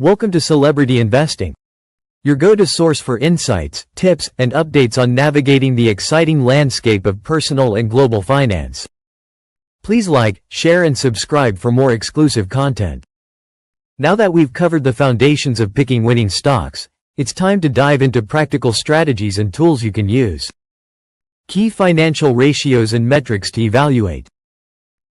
Welcome to Celebrity Investing, your go-to source for insights, tips, and updates on navigating the exciting landscape of personal and global finance. Please like, share, and subscribe for more exclusive content. Now that we've covered the foundations of picking winning stocks, it's time to dive into practical strategies and tools you can use. Key financial ratios and metrics to evaluate.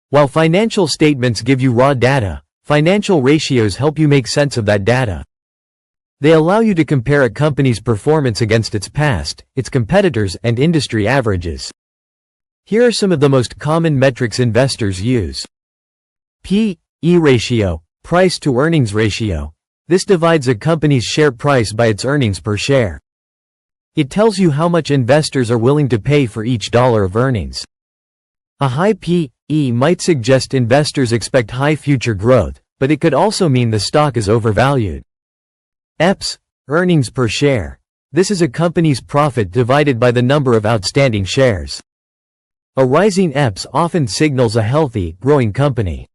While financial statements give you raw data, financial ratios help you make sense of that data. They allow you to compare a company's performance against its past, its competitors, and industry averages. Here are some of the most common metrics investors use. P/E ratio, price to earnings ratio. This divides a company's share price by its earnings per share. It tells you how much investors are willing to pay for each dollar of earnings. A high P/E might suggest investors expect high future growth, but it could also mean the stock is overvalued. EPS, earnings per share. This is a company's profit divided by the number of outstanding shares. A rising EPS often signals a healthy, growing company.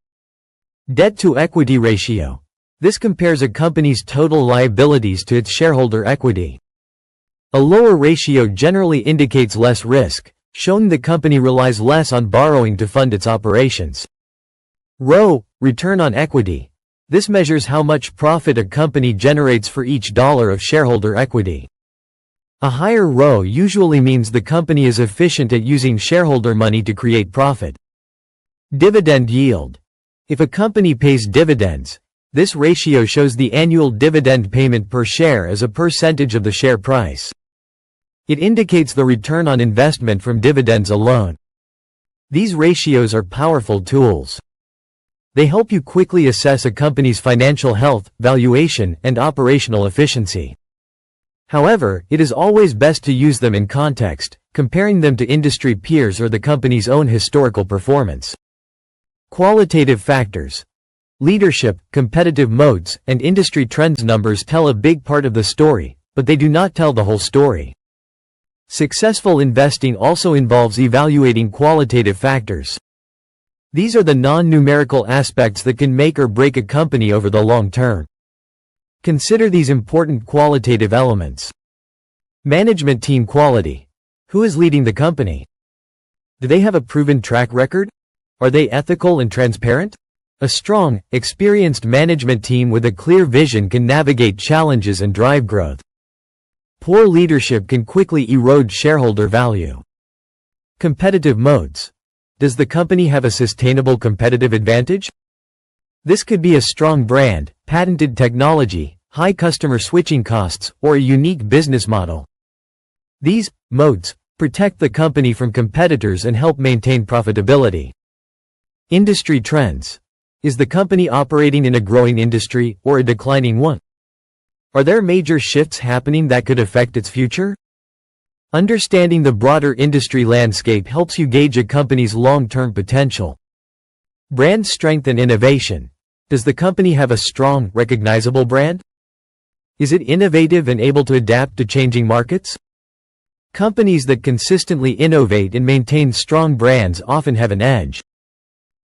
Debt to equity ratio. This compares a company's total liabilities to its shareholder equity. A lower ratio generally indicates less risk, showing the company relies less on borrowing to fund its operations. ROE, return on equity. This measures how much profit a company generates for each dollar of shareholder equity. A higher ROE usually means the company is efficient at using shareholder money to create profit. Dividend yield. If a company pays dividends, this ratio shows the annual dividend payment per share as a percentage of the share price. It indicates the return on investment from dividends alone. These ratios are powerful tools. They help you quickly assess a company's financial health, valuation, and operational efficiency. However, it is always best to use them in context, comparing them to industry peers or the company's own historical performance. Qualitative factors. Leadership, competitive moats, and industry trends. Numbers tell a big part of the story, but they do not tell the whole story. Successful investing also involves evaluating qualitative factors. These are the non-numerical aspects that can make or break a company over the long term. Consider these important qualitative elements. Management team quality. Who is leading the company? Do they have a proven track record? Are they ethical and transparent? A strong, experienced management team with a clear vision can navigate challenges and drive growth. Poor leadership can quickly erode shareholder value. Competitive moats. Does the company have a sustainable competitive advantage? This could be a strong brand, patented technology, high customer switching costs, or a unique business model. These moats protect the company from competitors and help maintain profitability. Industry trends. Is the company operating in a growing industry or a declining one? Are there major shifts happening that could affect its future? Understanding the broader industry landscape helps you gauge a company's long-term potential. Brand strength and innovation. Does the company have a strong, recognizable brand? Is it innovative and able to adapt to changing markets? Companies that consistently innovate and maintain strong brands often have an edge.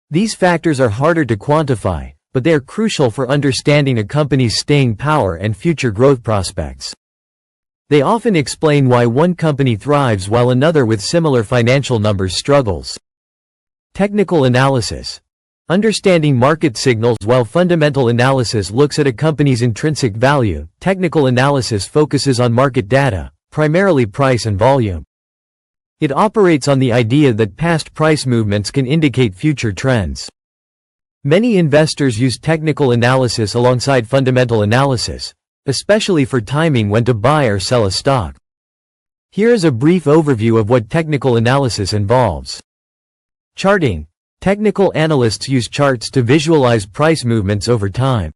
These factors are harder to quantify, but they are crucial for understanding a company's staying power and future growth prospects. They often explain why one company thrives while another with similar financial numbers struggles. Technical analysis. Understanding market signals. While fundamental analysis looks at a company's intrinsic value, technical analysis focuses on market data, primarily price and volume. It operates on the idea that past price movements can indicate future trends. Many investors use technical analysis alongside fundamental analysis, especially for timing when to buy or sell a stock. Here is a brief overview of what technical analysis involves. Charting. Technical analysts use charts to visualize price movements over time.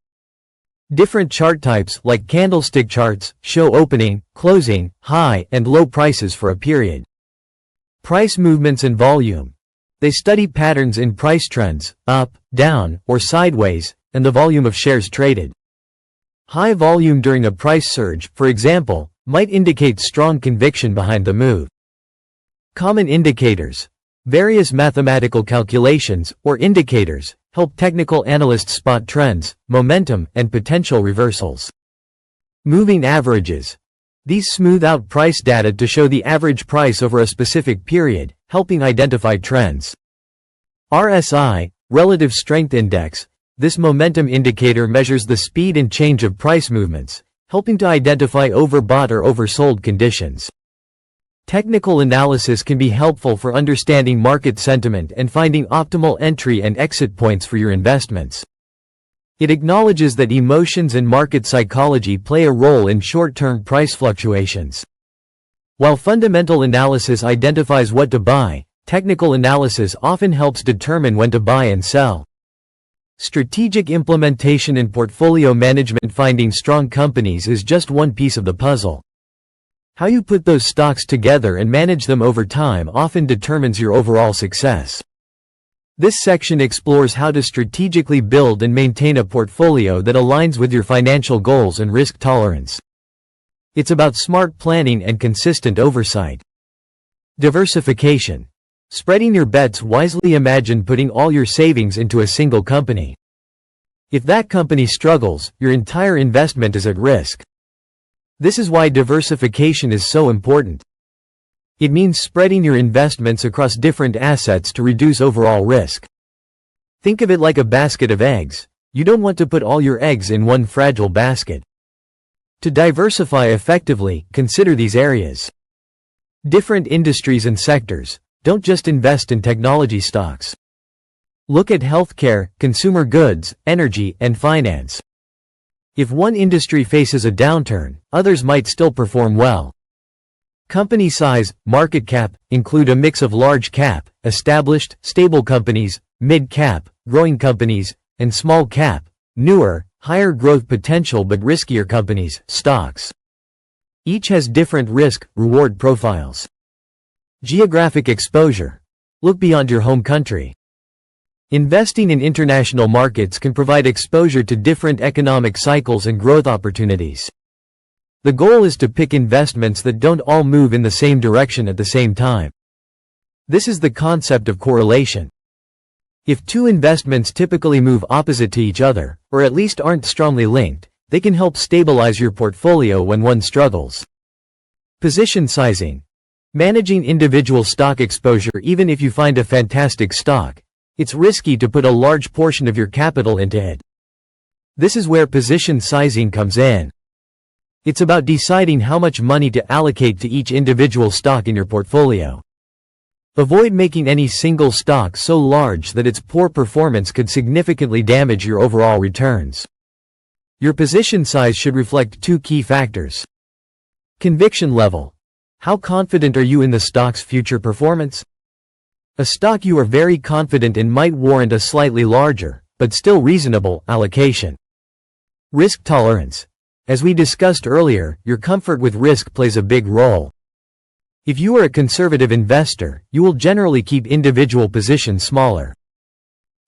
Different chart types, like candlestick charts, show opening, closing, high, and low prices for a period. Price movements and volume. They study patterns in price trends, up, down, or sideways, and the volume of shares traded. High volume during a price surge, for example, might indicate strong conviction behind the move. Common indicators. Various mathematical calculations, or indicators, help technical analysts spot trends, momentum, and potential reversals. Moving averages. These smooth out price data to show the average price over a specific period, helping identify trends. RSI, Relative Strength Index. This momentum indicator measures the speed and change of price movements, helping to identify overbought or oversold conditions. Technical analysis can be helpful for understanding market sentiment and finding optimal entry and exit points for your investments. It acknowledges that emotions and market psychology play a role in short-term price fluctuations. While fundamental analysis identifies what to buy, technical analysis often helps determine when to buy and sell. Strategic implementation and portfolio management. Finding strong companies is just one piece of the puzzle. How you put those stocks together and manage them over time often determines your overall success. This section explores how to strategically build and maintain a portfolio that aligns with your financial goals and risk tolerance. It's about smart planning and consistent oversight. Diversification. Spreading your bets wisely. Imagine putting all your savings into a single company. If that company struggles, your entire investment is at risk. This is why diversification is so important. It means spreading your investments across different assets to reduce overall risk. Think of it like a basket of eggs. You don't want to put all your eggs in one fragile basket. To diversify effectively, consider these areas. Different industries and sectors. Don't just invest in technology stocks. Look at healthcare, consumer goods, energy, and finance. If one industry faces a downturn, others might still perform well. Company size, market cap, include a mix of large cap, established, stable companies, mid cap, growing companies, and small cap, newer, higher growth potential but riskier companies, stocks. Each has different risk-reward profiles. Geographic exposure. Look beyond your home country. Investing in international markets can provide exposure to different economic cycles and growth opportunities. The goal is to pick investments that don't all move in the same direction at the same time. This is the concept of correlation. If two investments typically move opposite to each other, or at least aren't strongly linked, they can help stabilize your portfolio when one struggles. Position sizing. Managing individual stock exposure. Even if you find a fantastic stock, it's risky to put a large portion of your capital into it. This is where position sizing comes in. It's about deciding how much money to allocate to each individual stock in your portfolio. Avoid making any single stock so large that its poor performance could significantly damage your overall returns. Your position size should reflect two key factors. Conviction level. How confident are you in the stock's future performance? A stock you are very confident in might warrant a slightly larger, but still reasonable, allocation. Risk tolerance. As we discussed earlier, your comfort with risk plays a big role. If you are a conservative investor, you will generally keep individual positions smaller.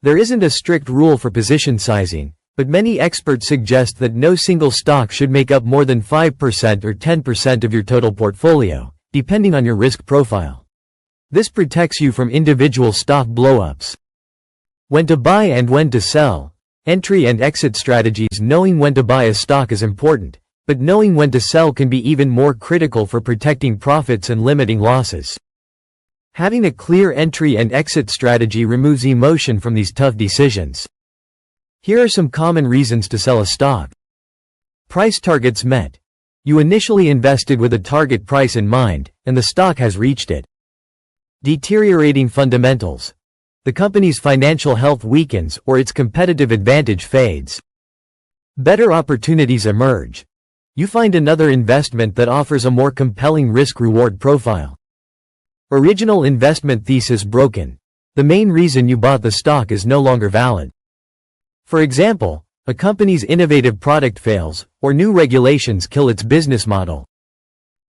There isn't a strict rule for position sizing, but many experts suggest that no single stock should make up more than 5% or 10% of your total portfolio, depending on your risk profile. This protects you from individual stock blowups. When to buy and when to sell. Entry and exit strategies. Knowing when to buy a stock is important, but knowing when to sell can be even more critical for protecting profits and limiting losses. Having a clear entry and exit strategy removes emotion from these tough decisions. Here are some common reasons to sell a stock. Price targets met. You initially invested with a target price in mind, and the stock has reached it. Deteriorating fundamentals. The company's financial health weakens or its competitive advantage fades. Better opportunities emerge. You find another investment that offers a more compelling risk-reward profile. Original investment thesis broken. The main reason you bought the stock is no longer valid. For example, a company's innovative product fails, or new regulations kill its business model.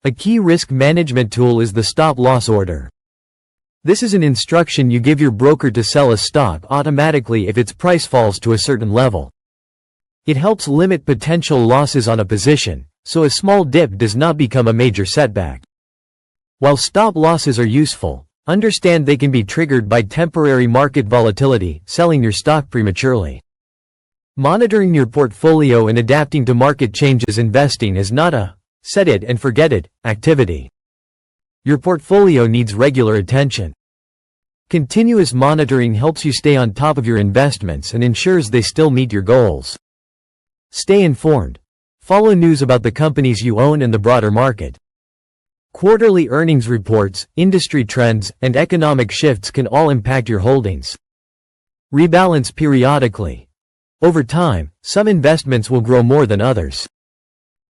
A key risk management tool is the stop-loss order. This is an instruction you give your broker to sell a stock automatically if its price falls to a certain level. It helps limit potential losses on a position, so a small dip does not become a major setback. While stop losses are useful, Understand they can be triggered by temporary market volatility, selling your stock prematurely. Monitoring your portfolio and adapting to market changes. Investing is not a set it and forget it activity. Your portfolio needs regular attention. Continuous monitoring helps you stay on top of your investments and ensures they still meet your goals. Stay informed. Follow news about the companies you own and the broader market. Quarterly earnings reports, industry trends, and economic shifts can all impact your holdings. Rebalance periodically. Over time, some investments will grow more than others.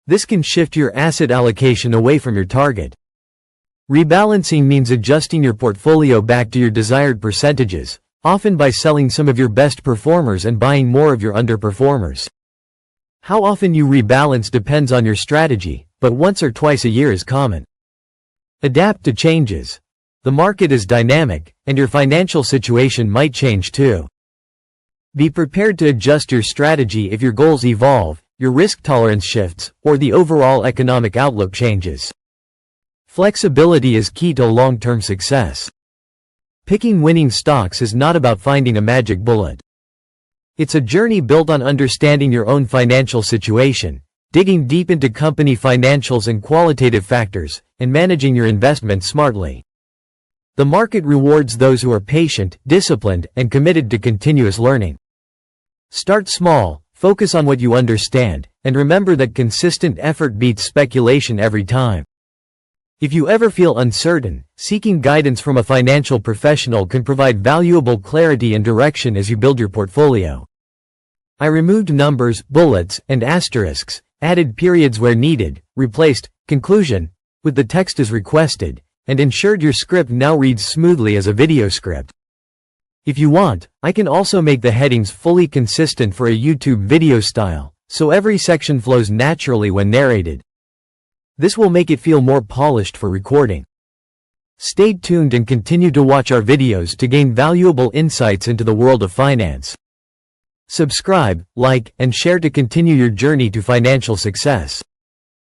This can shift your asset allocation away from your target. Rebalancing means adjusting your portfolio back to your desired percentages, often by selling some of your best performers and buying more of your underperformers. How often you rebalance depends on your strategy, but once or twice a year is common. Adapt to changes. The market is dynamic, and your financial situation might change too. Be prepared to adjust your strategy if your goals evolve, your risk tolerance shifts, or the overall economic outlook changes. Flexibility is key to long-term success. Picking winning stocks is not about finding a magic bullet. It's a journey built on understanding your own financial situation, digging deep into company financials and qualitative factors, and managing your investments smartly. The market rewards those who are patient, disciplined, and committed to continuous learning. Start small, focus on what you understand, and remember that consistent effort beats speculation every time. If you ever feel uncertain, seeking guidance from a financial professional can provide valuable clarity and direction as you build your portfolio. I removed numbers, bullets, and asterisks, added periods where needed, replaced conclusion with the text as requested, and ensured your script now reads smoothly as a video script. If you want, I can also make the headings fully consistent for a YouTube video style, so every section flows naturally when narrated. This will make it feel more polished for recording. Stay tuned and continue to watch our videos to gain valuable insights into the world of finance. Subscribe, like, and share to continue your journey to financial success.